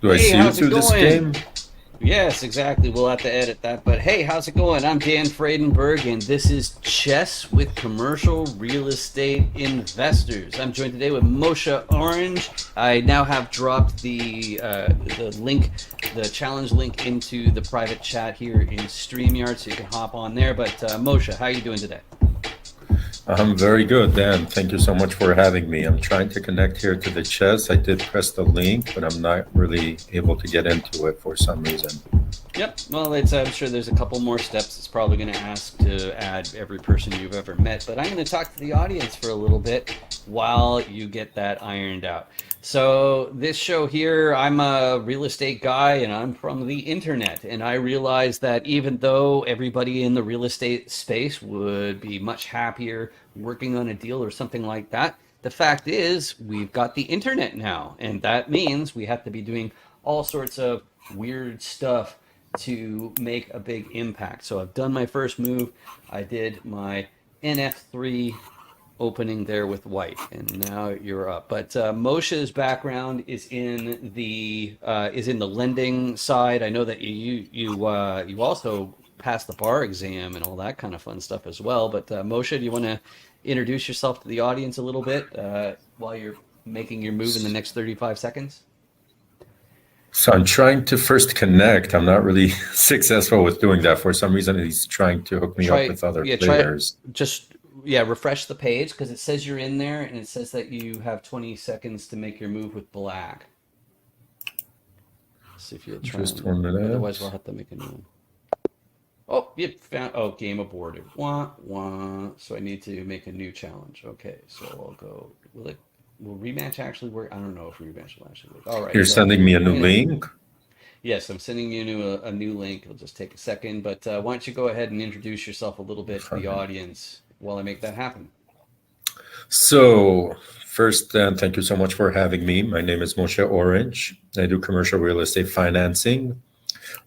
Do I Hey, see you how's it through this going? game? Yes, exactly. We'll have to edit that. But hey, how's it going? I'm Dan Fradenburgh, and this is Chess with Commercial Real Estate Investors. I'm joined today with Moshe Orange. I now have dropped the link, the challenge link, into the private chat here in StreamYard, so you can hop on there. But Moshe, how are you doing today? I'm very good, Dan. Thank you so much for having me. I'm trying to connect here to the chess. I did press the link, but I'm not really able to get into it for some reason. Yep. Well, I'm sure there's a couple more steps. It's probably going to ask to add every person you've ever met. But I'm going to talk to the audience for a little bit while you get that ironed out. So this show here, I'm a real estate guy and I'm from the internet. And I realize that even though everybody in the real estate space would be much happier working on a deal or something like that, the fact is we've got the internet now. And that means we have to be doing all sorts of weird stuff to make a big impact. So I've done my first move. I did my NF3 opening there with white, and now you're up. But Moshe's background is in the lending side. I know that you also passed the bar exam and all that kind of fun stuff as well. But Moshe, do you want to introduce yourself to the audience a little bit while you're making your move in the next 35 seconds? So I'm trying to first connect. I'm not really successful with doing that. For some reason, he's trying to hook me up Try, with other yeah, try players. just yeah, refresh the page because it says you're in there and it says that you have 20 seconds to make your move with black. See if you try Just and 1 minute. otherwise we'll have to make a new one. Oh, you found game aborted. Wah wah. So I need to make a new challenge. Okay, so I'll go. Will rematch actually work? I don't know if rematch will actually work. All right, You're so sending me a I'm new gonna link. yes, I'm sending you a new link. It'll just take a second, but why don't you go ahead and introduce yourself a little bit to the audience while I make that happen? So, first, Dan, thank you so much for having me. My name is Moshe Orange. I do commercial real estate financing.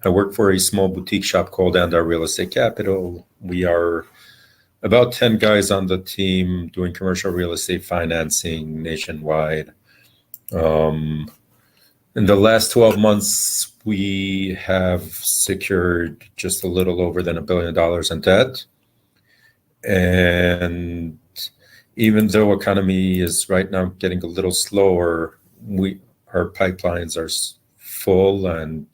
I work for a small boutique shop called Andar Real Estate Capital. We are about 10 guys on the team doing commercial real estate financing nationwide. Um, in the last 12 months, we have secured just a little over than $1 billion in debt. And even though economy is right now getting a little slower, our pipelines are full, and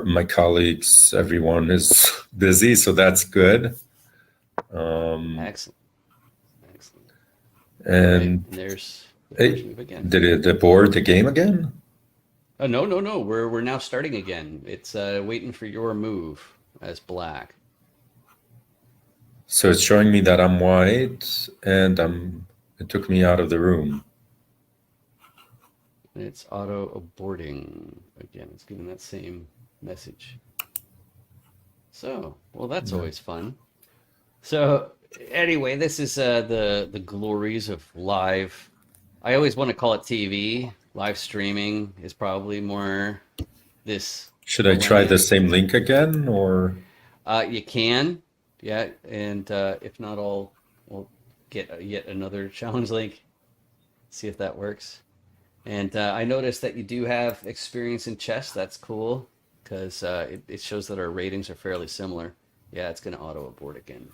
my colleagues, everyone is busy, so that's good. Um, Excellent, excellent. All right, and and there's the first hey, move again. did it aboard the game again? Oh no, no, no. We're now starting again. It's waiting for your move as black. So it's showing me that I'm white, and it took me out of the room. And it's auto aborting again. It's giving that same message. So, well, that's Yeah. always fun. So, anyway, this is the glories of live. I always want to call it TV. Live streaming is probably more this Should I try the millennium. same link again, or? You can, yeah, and if not, we'll get yet another challenge link. See if that works. And I noticed that you do have experience in chess. That's cool because it shows that our ratings are fairly similar. Yeah, it's going to auto abort again.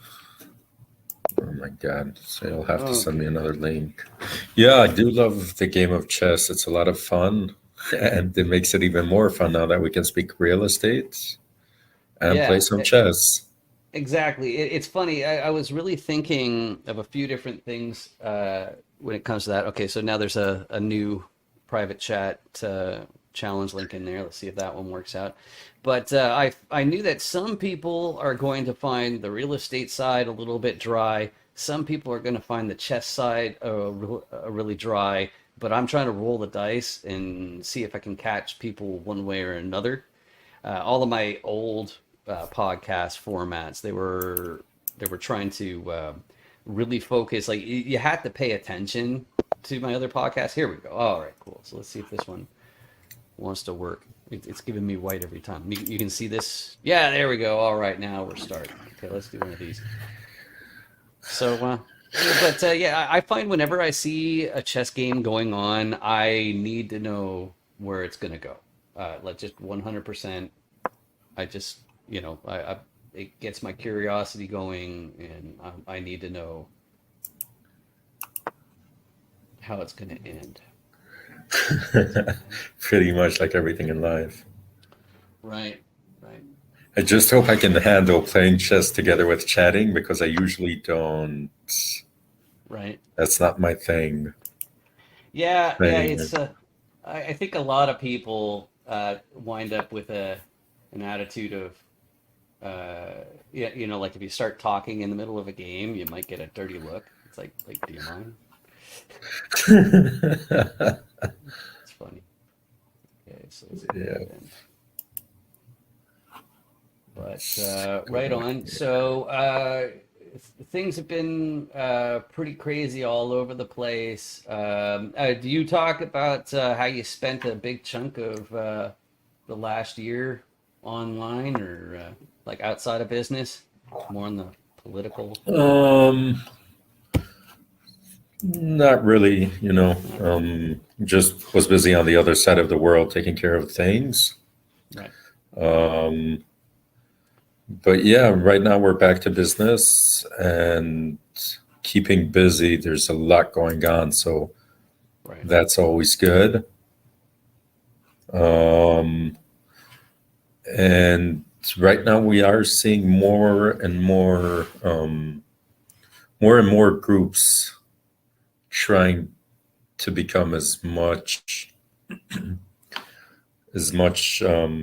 Oh my God. So you'll have to send me Okay. another link. Yeah, I do love the game of chess. It's a lot of fun. And it makes it even more fun now that we can speak real estate and play Yeah, some chess. exactly. It's funny. I was really thinking of a few different things when it comes to that. Okay, so now there's a new private chat challenge link in there. Let's see if that one works out. But I knew that some people are going to find the real estate side a little bit dry. Some people are going to find the chess side really dry. But I'm trying to roll the dice and see if I can catch people one way or another. All of my old podcast formats, they were trying to really focus. Like you had to pay attention to my other podcast. Here we go. All right, cool. So let's see if this one wants to work. It's giving me white every time. You can see this. Yeah, there we go. All right, now we're starting. Okay, let's do one of these. So, but yeah, I find whenever I see a chess game going on, I need to know. where it's going to go. Like just 100%. I just, it gets my curiosity going, and I need to know how it's going to end. Pretty much like everything in life. Right, right. I just hope I can handle playing chess together with chatting, because I usually don't. Right. That's not my thing. Yeah, yeah. Playing. I think a lot of people wind up with an attitude of, yeah, like if you start talking in the middle of a game, you might get a dirty look. It's like, do you mind? It's funny. Okay, so let's go Yeah. ahead and. But right on. So things have been pretty crazy all over the place. Do you talk about how you spent a big chunk of the last year online, or like outside of business? More on the political. Not really, just was busy on the other side of the world taking care of things. Right. Um, but yeah, right now we're back to business and keeping busy. There's a lot going on, so Right. that's always good. Um, and right now we are seeing more and more groups trying to become as much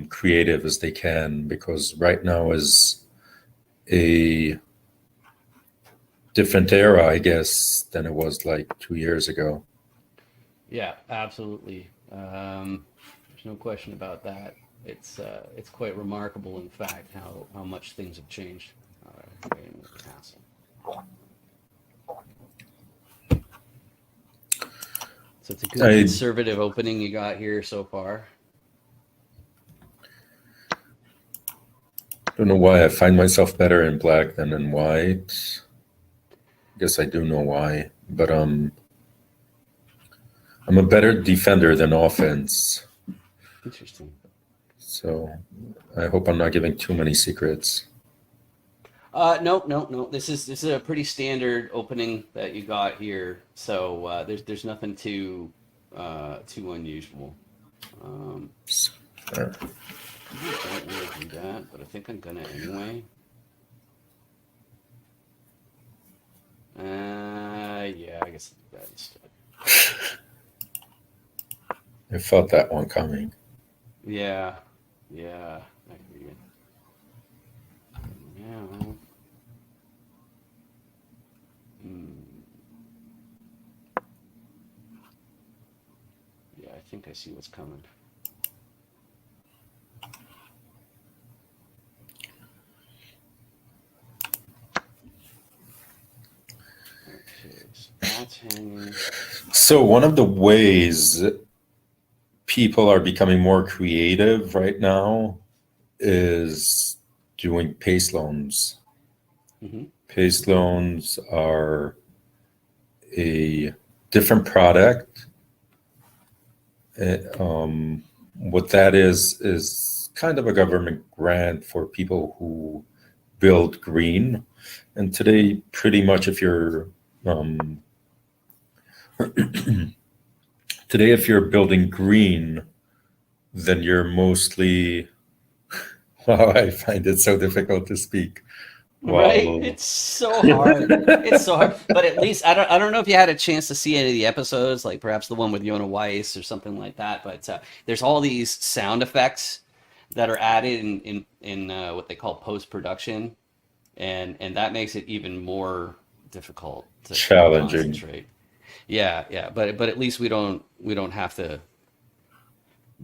creative as they can, because right now is a different era, I guess, than it was like 2 years ago. Yeah, absolutely. There's no question about that. It's quite remarkable, in fact, how much things have changed in the castle. So it's a good I conservative opening you got here so far. don't know why I find myself better in black than in white. I guess I do know why, but I'm a better defender than offense. Interesting. So I hope I'm not giving too many secrets. No, no, no. This is a pretty standard opening that you got here. So there's nothing too unusual. Uh, I don't want to do that, but I think I'm gonna anyway. Yeah, I guess I'll do that instead. I felt that one coming. Yeah, yeah. I hear you. Now, yeah, I think I see what's coming. Okay, so that's hanging. So one of the ways people are becoming more creative right now is doing pace loans. Mm-hmm. Pace loans are a different product. What that is kind of a government grant for people who build green. And today, pretty much, um, if you're building green, then you're mostly. Wow, I find it so difficult to speak. Right? Wow. It's so hard. It's so hard. But at least I don't know if you had a chance to see any of the episodes, like perhaps the one with Yona Weiss or something like that. But there's all these sound effects that are added in what they call post production, and that makes it even more difficult to Challenging. concentrate. Yeah, yeah. But at least we don't have to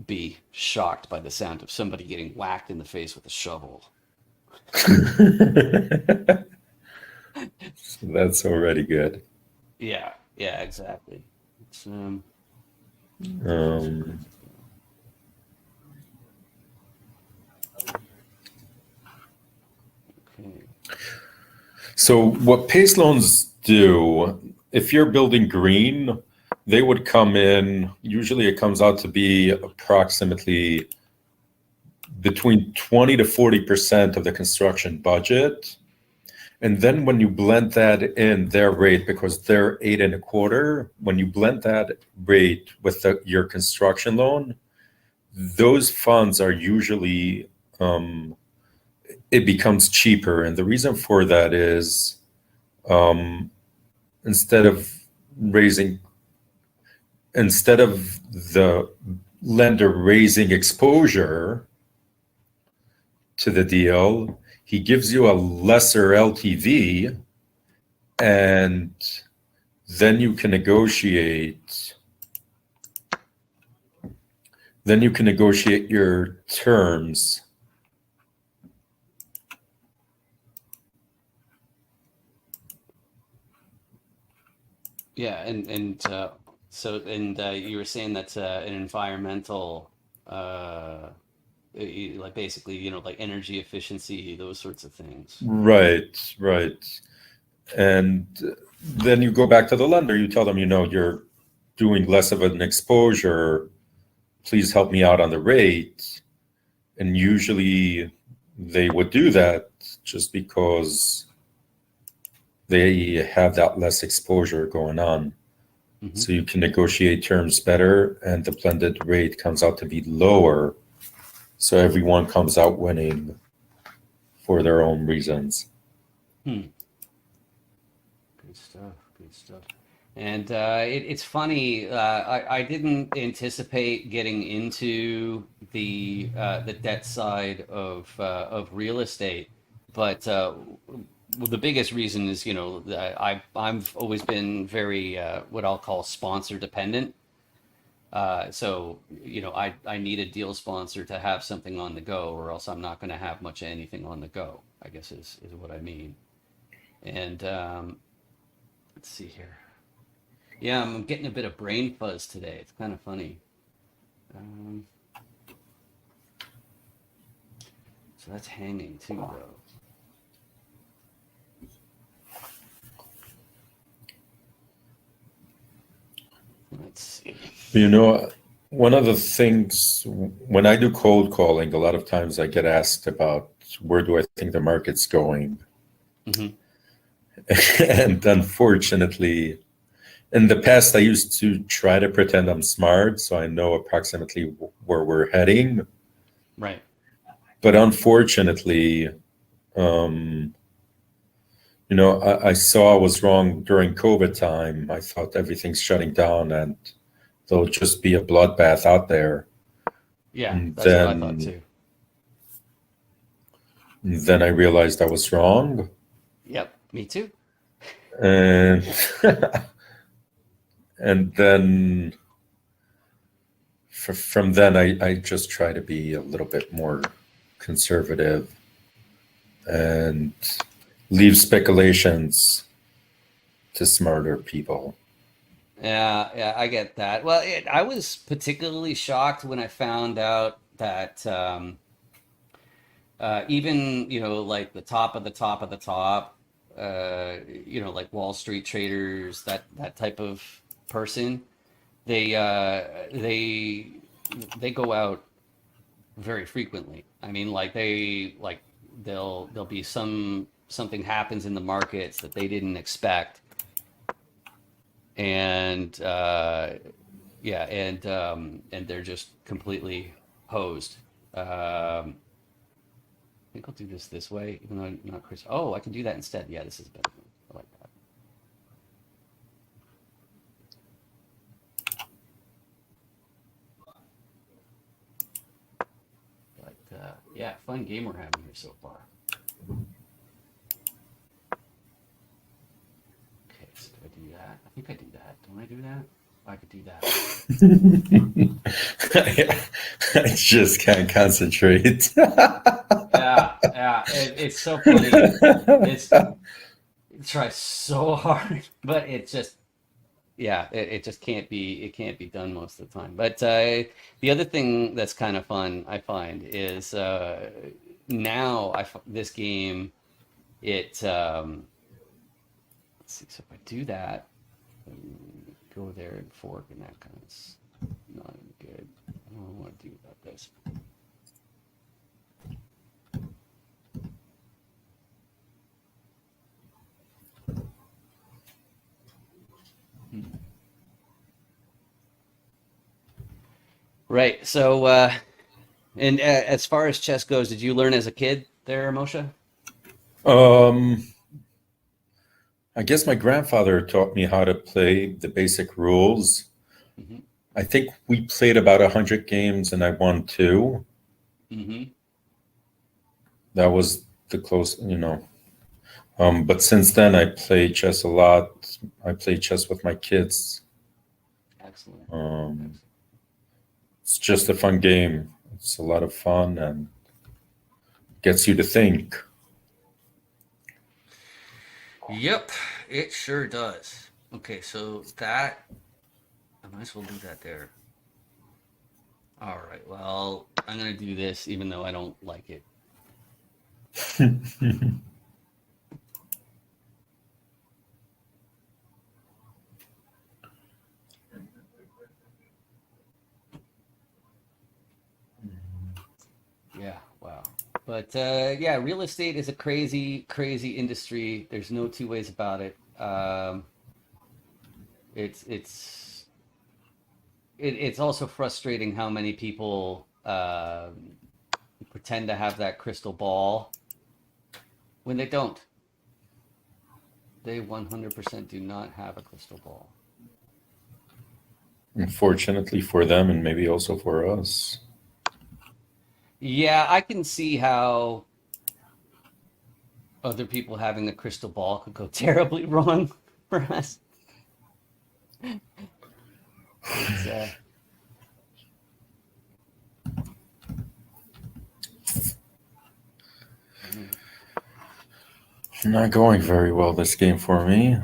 be shocked by the sound of somebody getting whacked in the face with a shovel. That's already good. Yeah, yeah, exactly. It's Um, okay. so what pace loans do, if you're building green, they would come in. Usually, it comes out to be approximately between 20 to 40% of the construction budget. And then when you blend that in their rate, because they're 8.25, when you blend that rate with your construction loan, those funds are usually it becomes cheaper. And the reason for that is um, instead of raising, instead of the lender raising exposure to the deal, he gives you a lesser LTV, and then you can negotiate. Then you can negotiate your terms. Yeah, and you were saying that's an environmental, like basically, like energy efficiency, those sorts of things. Right, right. And then you go back to the lender, you tell them, you're doing less of an exposure, please help me out on the rate. And usually they would do that just because they have that less exposure going on. Mm-hmm. So you can negotiate terms better, and the blended rate comes out to be lower. So everyone comes out winning for their own reasons. Good stuff. Good stuff. And it's funny. I didn't anticipate getting into the debt side of real estate, but well, the biggest reason is that I've always been very what I'll call sponsor dependent. So I need a deal sponsor to have something on the go, or else I'm not going to have much of anything on the go, I guess is what I mean. And let's see here. Yeah, I'm getting a bit of brain fuzz today. It's kind of funny. Um, so that's hanging too, though. Let's see. One of the things when I do cold calling, a lot of times I get asked about where do I think the market's going. Mm-hmm. And unfortunately, in the past, I used to try to pretend I'm smart, so I know approximately where we're heading. Right. But unfortunately, I saw I was wrong during COVID time. I thought everything's shutting down and there'll just be a bloodbath out there. Yeah, And that's what I thought too. then I realized I was wrong. Yep, me too. And and then from then I just try to be a little bit more conservative and leave speculations to smarter people. Yeah, I get that. Well, I was particularly shocked when I found out that even like the top of the top of the top, like Wall Street traders, that type of person, they they go out very frequently. I mean, like there'll be something happens in the markets that they didn't expect, and yeah, and they're just completely hosed. I think I'll do this way, even though I'm not Chris. Oh, I can do that instead. Yeah, this is better. I like that. But yeah, fun game we're having here so far. Okay, so do I do that? I think I do that. Don't I do that? I could do that. I just can't concentrate. Yeah. It's so funny. It's try so hard, but it just yeah, it just can't be done most of the time. But the other thing that's kind of fun I find is now this game it let's see, so if I do that, go there and fork, and that kind of not good. I don't know what to do about this. Right. So, and as far as chess goes, did you learn as a kid there, Moshe? Um, I guess my grandfather taught me how to play the basic rules. Mm-hmm. I think we played about 100 games and I won two. Mm-hmm. That was the close, But since then, I play chess a lot. I play chess with my kids. Excellent. Um, it's just a fun game. It's a lot of fun and gets you to think. Yep, it sure does. Okay, so that I might as well do that there. All right. Well, I'm gonna do this even though I don't like it. Yeah, wow. But yeah, real estate is a crazy, crazy industry. There's no two ways about it. It's it's also frustrating how many people pretend to have that crystal ball when they don't. They 100% do not have a crystal ball. Unfortunately for them, and maybe also for us. Yeah, I can see how other people having a crystal ball could go terribly wrong for us. It's Not going very well this game for me.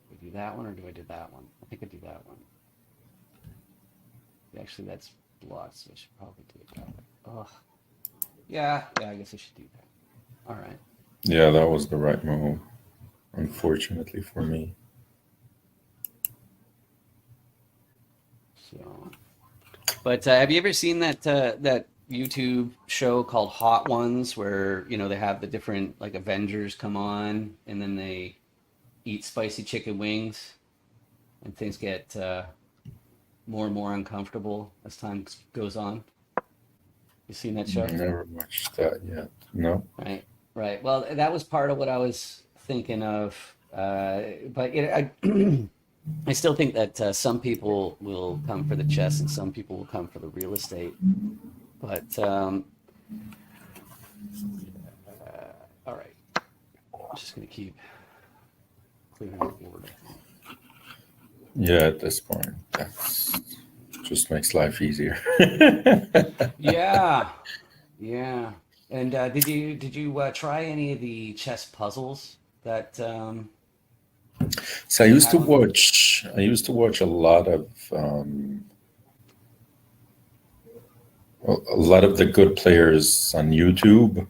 do I do that one or do I do that one? I think I do that one. Actually, that's blocked, so I should probably do it that way. Oh, yeah, I guess I should do that. All right. Yeah, that was the right move. Unfortunately for me. So, but have you ever seen that YouTube show called Hot Ones, where they have the different like Avengers come on and then they eat spicy chicken wings and things get more and more uncomfortable as time goes on? You seen that show? Never watched that yet. No. Right, right. Well, that was part of what I was thinking of. But I still think that some people will come for the chess and some people will come for the real estate. But all right, I'm just gonna keep clearing the board. Yeah, at this point, that's just makes life easier. Yeah, yeah. And did you try any of the chess puzzles that So they have on there? I used to watch a lot of the good players on YouTube,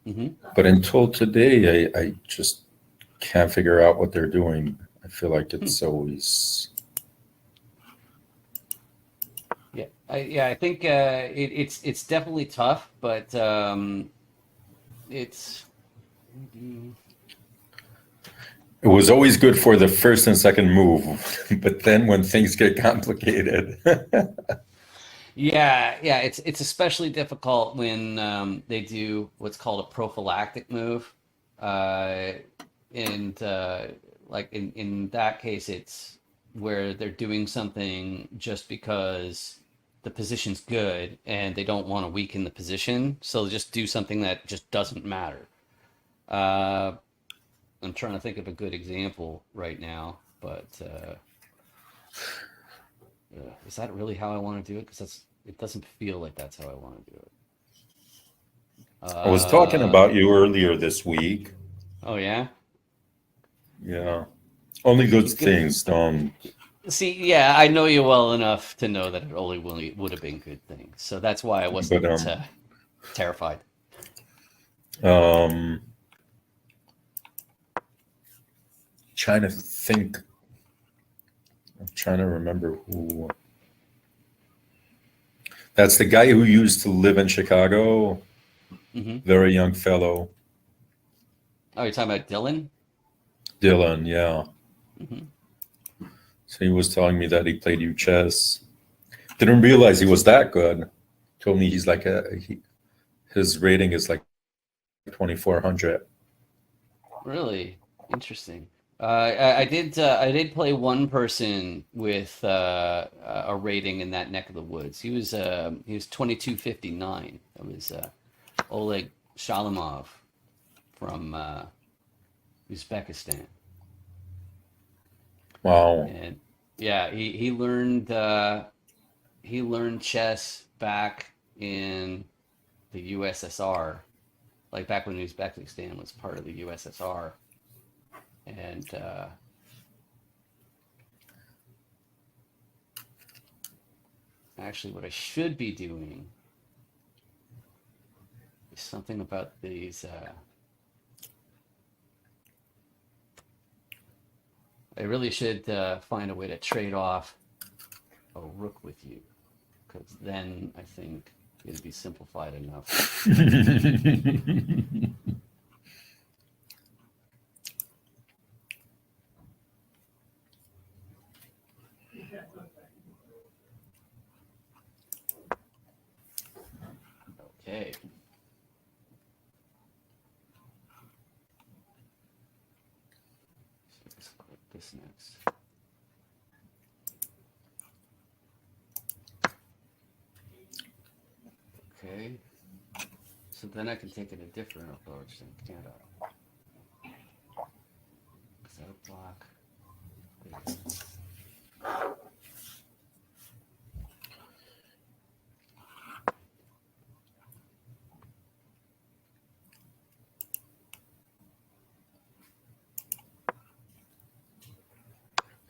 Hmm. but until today, I just can't figure out what they're doing. I feel like Hmm. it's always Yeah, I think it's definitely tough, but it's it was always good for the first and second move, but then when things get complicated, yeah, it's especially difficult when they do what's called a prophylactic move, uh, and like in that case, it's where they're doing something just because the position's good and they don't want to weaken the position, so they just do something that just doesn't matter. Uh, I'm trying to think of a good example right now, but is that really how I want to do it? Because it doesn't feel like that's how I want to do it. I was talking about you earlier this week. Oh yeah. Yeah, only good He's gonna things. Don't. see. Yeah, I know you well enough to know that it only would have been good things. So that's why I But wasn't terrified. um, Trying to think. I'm trying to remember who. That's the guy who used to live in Chicago. Mm-hmm. Very young fellow. Oh, you're talking about Dylan? Dylan, yeah. Mm-hmm. So he was telling me that he played you chess. Didn't realize he was that good. Told me he's like his rating is like 2400. Really interesting. I did play one person with a rating in that neck of the woods. He was 2259. That was Oleg Shalimov from Uzbekistan. Wow. And yeah, he learned chess back in the USSR, like back when Uzbekistan was part of the USSR. And actually, what I should be doing is something about these. I really should find a way to trade off a rook with you, because then I think it'd be simplified enough. Okay. So let's click this next. Okay. So then I can take it a different approach then, can't I? Because that'll block this.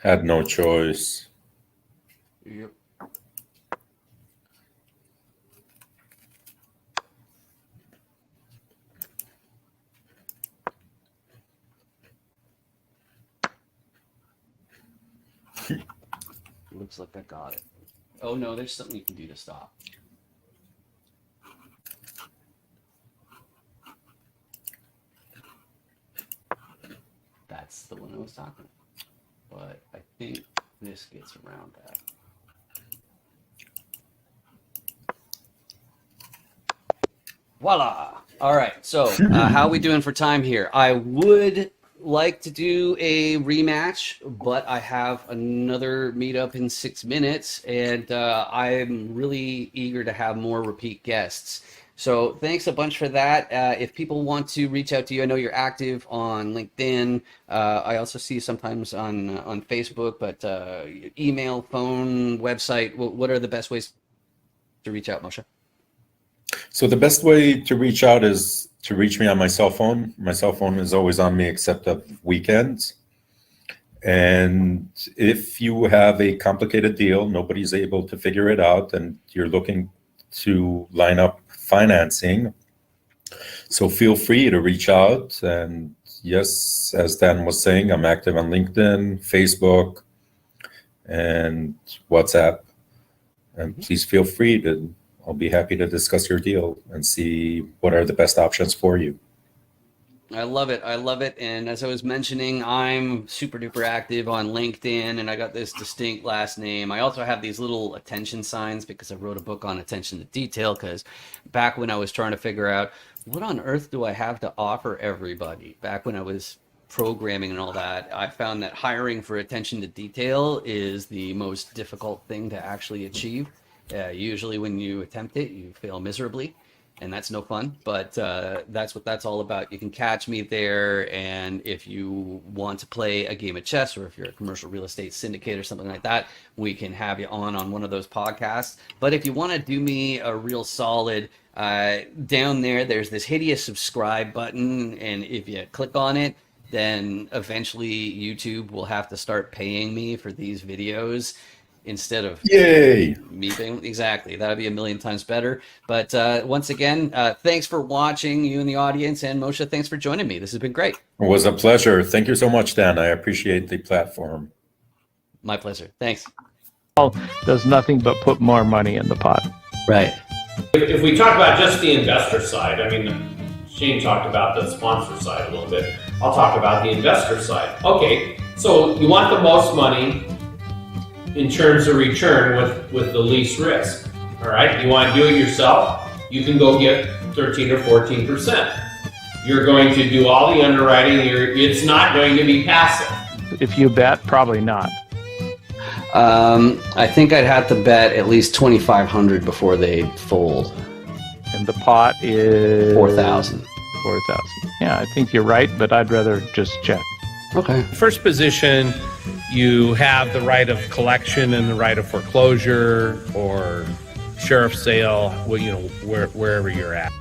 Had no choice. Yep. Looks like I got it. Oh no, there's something you can do to stop. That's the one I was talking about. But I think this gets around that. Voila! All right, so how are we doing for time here? I would like to do a rematch, but I have another meetup in 6 minutes, and I'm really eager to have more repeat guests. So thanks a bunch for that. If people want to reach out to you, I know you're active on LinkedIn. I also see you sometimes on Facebook, but email, phone, website. What are the best ways to reach out, Moshe? So the best way to reach out is to reach me on my cell phone. My cell phone is always on me except of weekends. And if you have a complicated deal, nobody's able to figure it out, and you're looking to line up financing, so feel free to reach out. And yes, as Dan was saying, I'm active on LinkedIn, Facebook, and WhatsApp. And please feel free to, I'll be happy to discuss your deal and see what are the best options for you. I love it. I love it. And as I was mentioning, I'm super duper active on LinkedIn, and I got this distinct last name. I also have these little attention signs because I wrote a book on attention to detail, because back when I was trying to figure out what on earth do I have to offer everybody, back when I was programming and all that, I found that hiring for attention to detail is the most difficult thing to actually achieve. Usually when you attempt it, you fail miserably, and that's no fun, but that's what that's all about. You can catch me there, and if you want to play a game of chess, or if you're a commercial real estate syndicate or something like that, we can have you on one of those podcasts. But if you want to do me a real solid, down there's this hideous subscribe button, and if you click on it, then eventually YouTube will have to start paying me for these videos. instead of Yay! me paying. Exactly. That would be a million times better. But once again, thanks for watching, you in the audience. And Moshe, thanks for joining me. This has been great. It was a pleasure. Thank you so much, Dan. I appreciate the platform. My pleasure. Thanks. Does nothing but put more money in the pot. Right. If we talk about just the investor side, I mean, Shane talked about the sponsor side a little bit. I'll talk about the investor side. Okay, so you want the most money in terms of return with the least risk. All right, you want to do it yourself, you can go get 13 or 14%. You're going to do all the underwriting, it's not going to be passive. If you bet, probably not. I think I'd have to bet at least 2,500 before they fold. And the pot is 4,000. 4,000. Yeah, I think you're right, but I'd rather just check. Okay. First position, you have the right of collection and the right of foreclosure or sheriff's sale, wherever you're at.